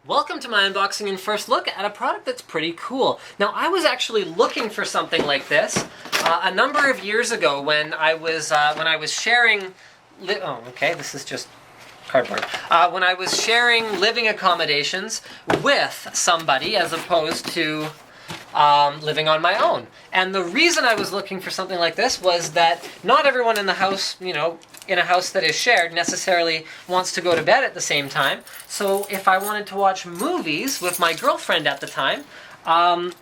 Welcome to my unboxing and first look at a product that's pretty cool. Now, I was actually looking for something like this a number of years ago when I was sharing. This is just cardboard. When I was sharing living accommodations with somebody as opposed to living on my own. And the reason I was looking for something like this was that not everyone in the house, in a house that is shared necessarily wants to go to bed at the same time. So if I wanted to watch movies with my girlfriend at the time,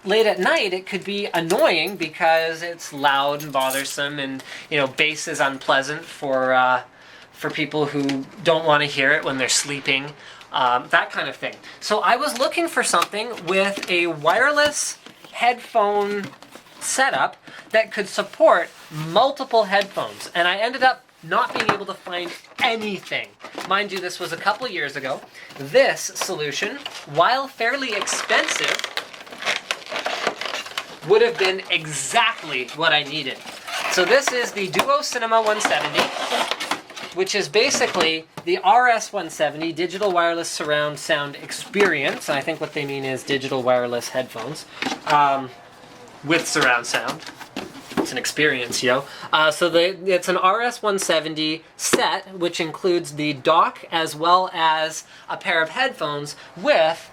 late at night, it could be annoying because it's loud and bothersome, and bass is unpleasant for people who don't want to hear it when they're sleeping, that kind of thing. So I was looking for something with a wireless headphone setup that could support multiple headphones, and I ended up not being able to find anything. Mind you, this was a couple years ago. This solution, while fairly expensive, would have been exactly what I needed. So this is the Duo Cinema 170, which is basically the RS 170, Digital Wireless Surround Sound Experience. And I think what they mean is digital wireless headphones with surround sound. It's an experience, it's an RS 170 set, which includes the dock as well as a pair of headphones with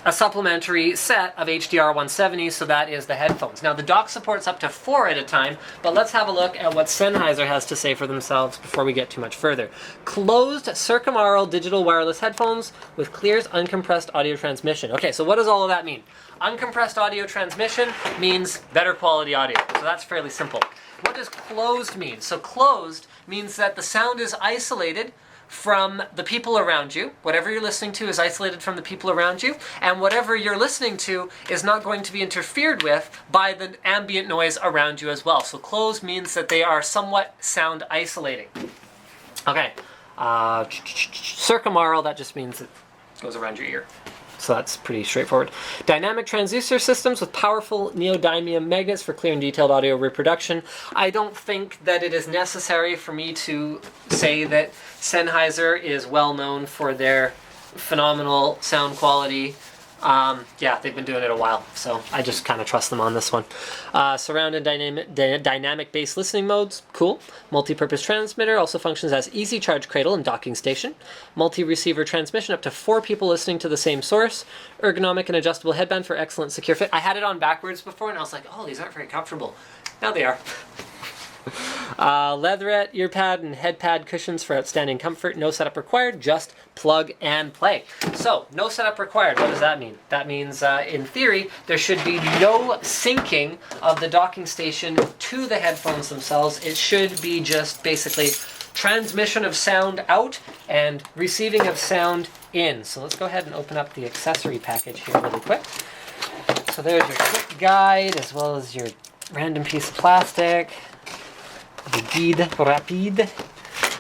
a supplementary set of HDR 170, so that is the headphones. Now, the dock supports up to 4 at a time, but let's have a look at what Sennheiser has to say for themselves before we get too much further. Closed circumaural digital wireless headphones with clear, uncompressed audio transmission. Okay, so what does all of that mean? Uncompressed audio transmission means better quality audio, so that's fairly simple. What does closed mean? So closed means that the sound is isolated from the people around you. Whatever you're listening to is isolated from the people around you, and whatever you're listening to is not going to be interfered with by the ambient noise around you as well. So closed means that they are somewhat sound isolating. Okay, circumaural, that just means it goes around your ear. So that's pretty straightforward. Dynamic transducer systems with powerful neodymium magnets for clear and detailed audio reproduction. I don't think that it is necessary for me to say that Sennheiser is well known for their phenomenal sound quality. They've been doing it a while, so I just kind of trust them on this one. Surround and dynamic bass listening modes, cool. Multi-purpose transmitter, also functions as easy charge cradle and docking station. Multi-receiver transmission, up to 4 people listening to the same source. Ergonomic and adjustable headband for excellent secure fit. I had it on backwards before, and I was like, oh, these aren't very comfortable. Now they are. Leatherette, ear pad, and head pad cushions for outstanding comfort. No setup required, just plug and play. So, no setup required. What does that mean? That means, in theory, there should be no syncing of the docking station to the headphones themselves. It should be just basically transmission of sound out and receiving of sound in. So let's go ahead and open up the accessory package here really quick. So there's your quick guide as well as your random piece of plastic. The guide rapide.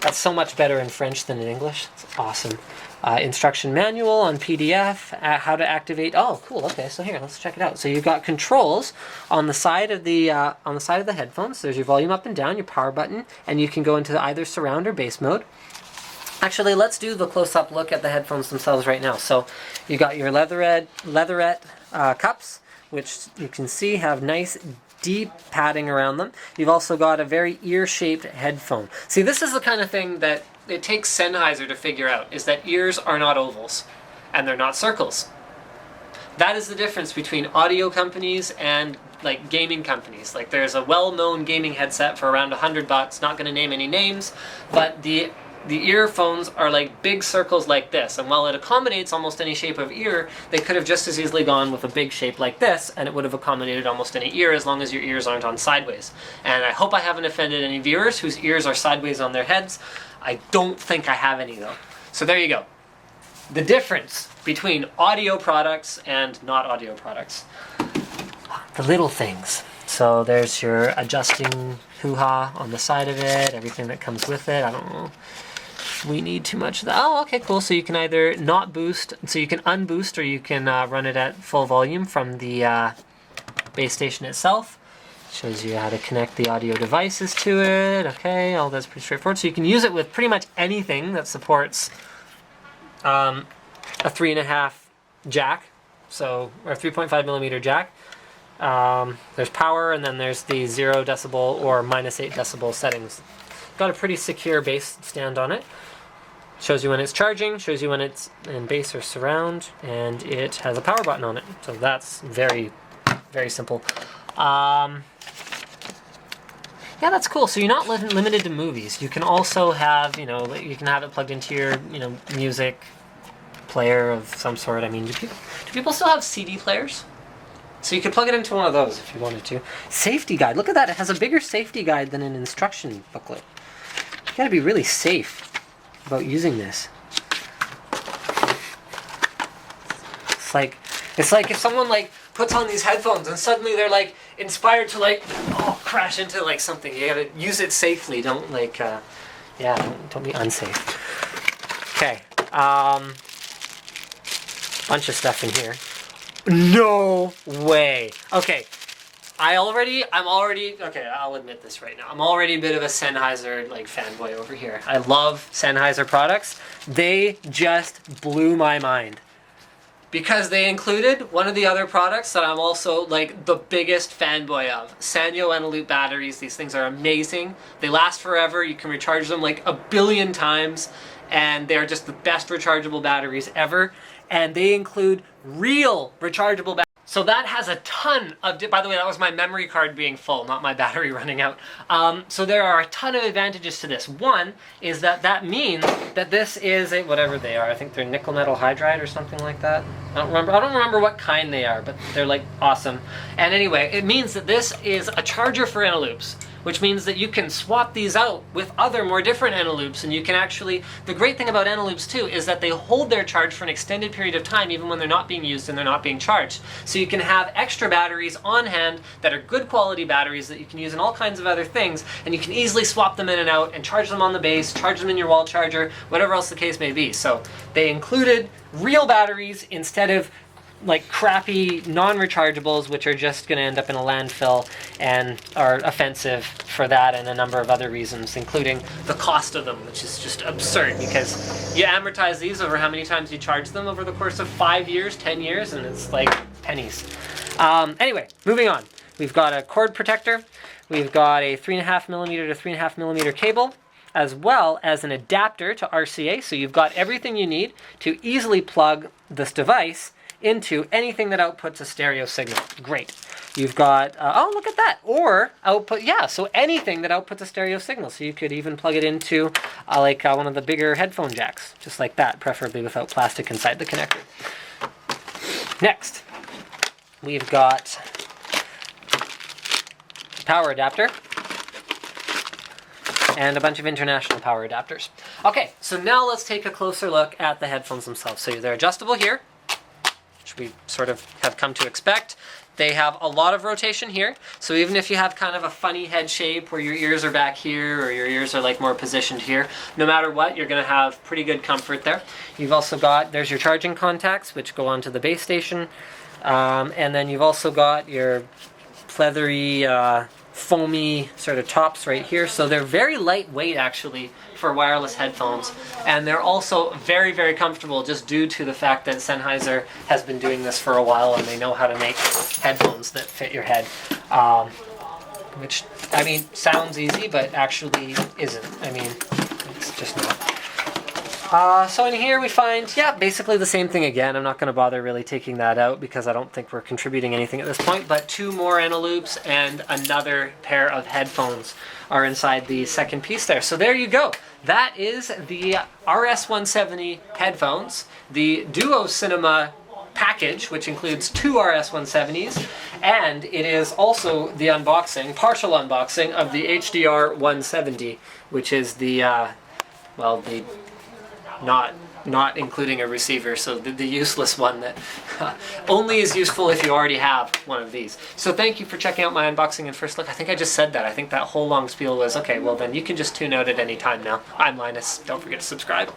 That's so much better in French than in English. It's awesome. Instruction manual on PDF. How to activate. Oh, cool. Okay, so here, let's check it out. So you've got controls on the side of the headphones. There's your volume up and down, your power button, and you can go into either surround or bass mode. Actually, let's do the close-up look at the headphones themselves right now. So you got your leatherette cups, which you can see have nice deep padding around them. You've also got a very ear-shaped headphone. See, this is the kind of thing that it takes Sennheiser to figure out, is that ears are not ovals, and they're not circles. That is the difference between audio companies and gaming companies. There's a well-known gaming headset for around $100, not going to name any names, but the earphones are like big circles like this, and while it accommodates almost any shape of ear, they could have just as easily gone with a big shape like this, and it would have accommodated almost any ear as long as your ears aren't on sideways. And I hope I haven't offended any viewers whose ears are sideways on their heads. I don't think I have any though. So there you go. The difference between audio products and not audio products. The little things. So there's your adjusting hoo-ha on the side of it, everything that comes with it. I don't know. We need too much of that. Oh, okay, cool. So you can either not boost, so you can unboost, or you can run it at full volume from the base station itself. Shows you how to connect the audio devices to it. Okay, all that's pretty straightforward. So you can use it with pretty much anything that supports a 3.5 jack, so, or 3.5 millimeter jack. There's power, and then there's the 0 decibel or -8 decibel settings. Got a pretty secure bass stand on it. Shows you when it's charging, shows you when it's in bass or surround, and it has a power button on it. So that's very, very simple. Yeah, that's cool. So you're not limited to movies. You can also have, you know, you can have it plugged into your, you know, music player of some sort. I mean, do people still have CD players? So you could plug it into one of those if you wanted to. Safety guide. Look at that. It has a bigger safety guide than an instruction booklet. You gotta be really safe about using this. It's like if someone like puts on these headphones and suddenly they're like inspired to like crash into like something. You gotta use it safely. Don't like don't be unsafe. Okay. Bunch of stuff in here. No way. Okay. I'm already, okay, I'll admit this right now. I'm already a bit of a Sennheiser like fanboy over here. I love Sennheiser products. They just blew my mind. Because they included one of the other products that I'm also like the biggest fanboy of. Sanyo Eneloop batteries. These things are amazing. They last forever. You can recharge them like 1 billion times. And they're just the best rechargeable batteries ever. And they include real rechargeable batteries. So that has a ton of, by the way, that was my memory card being full, not my battery running out. So there are a ton of advantages to this. One is that means that this is a, whatever they are, I think they're nickel metal hydride or something like that. I don't remember what kind they are, but they're like awesome. And anyway, it means that this is a charger for Eneloops, which means that you can swap these out with other more different Eneloops, and you can actually, the great thing about Eneloops too is that they hold their charge for an extended period of time even when they're not being used and they're not being charged. So you can have extra batteries on hand that are good quality batteries that you can use in all kinds of other things, and you can easily swap them in and out and charge them on the base, charge them in your wall charger, whatever else the case may be. So they included real batteries instead of like crappy non-rechargeables, which are just going to end up in a landfill and are offensive for that and a number of other reasons, including the cost of them, which is just absurd because you amortize these over how many times you charge them over the course of 5 years, 10 years, and it's like pennies. Anyway, moving on. We've got a cord protector. We've got a 3.5 millimeter to 3.5 millimeter cable, as well as an adapter to RCA. So you've got everything you need to easily plug this device into anything that outputs a stereo signal. Great. You've got, oh, look at that. Or output, yeah, so anything that outputs a stereo signal. So you could even plug it into one of the bigger headphone jacks, just like that, preferably without plastic inside the connector. Next, we've got power adapter and a bunch of international power adapters. Okay, so now let's take a closer look at the headphones themselves. So they're adjustable here, which we sort of have come to expect. They have a lot of rotation here, so even if you have kind of a funny head shape where your ears are back here or your ears are like more positioned here, no matter what, you're going to have pretty good comfort there. You've also got, there's your charging contacts, which go onto the base station, and then you've also got your pleathery, foamy sort of tops right here. So they're very lightweight actually for wireless headphones, and they're also very, very comfortable just due to the fact that Sennheiser has been doing this for a while and they know how to make headphones that fit your head, which, I mean, sounds easy but actually isn't. I mean, it's just not. So in here we find, yeah, basically the same thing again. I'm not going to bother really taking that out because I don't think we're contributing anything at this point, but 2 more Eneloops and another pair of headphones are inside the second piece there. So there you go. That is the RS-170 headphones, the Duo Cinema package, which includes 2 RS-170s, and it is also the unboxing, partial unboxing of the HDR-170, which is the, the not including a receiver, so the useless one that only is useful if you already have one of these. So thank you for checking out my unboxing and first look. I think I just said that. I think that whole long spiel was, okay, well then you can just tune out at any time now. I'm Linus. Don't forget to subscribe.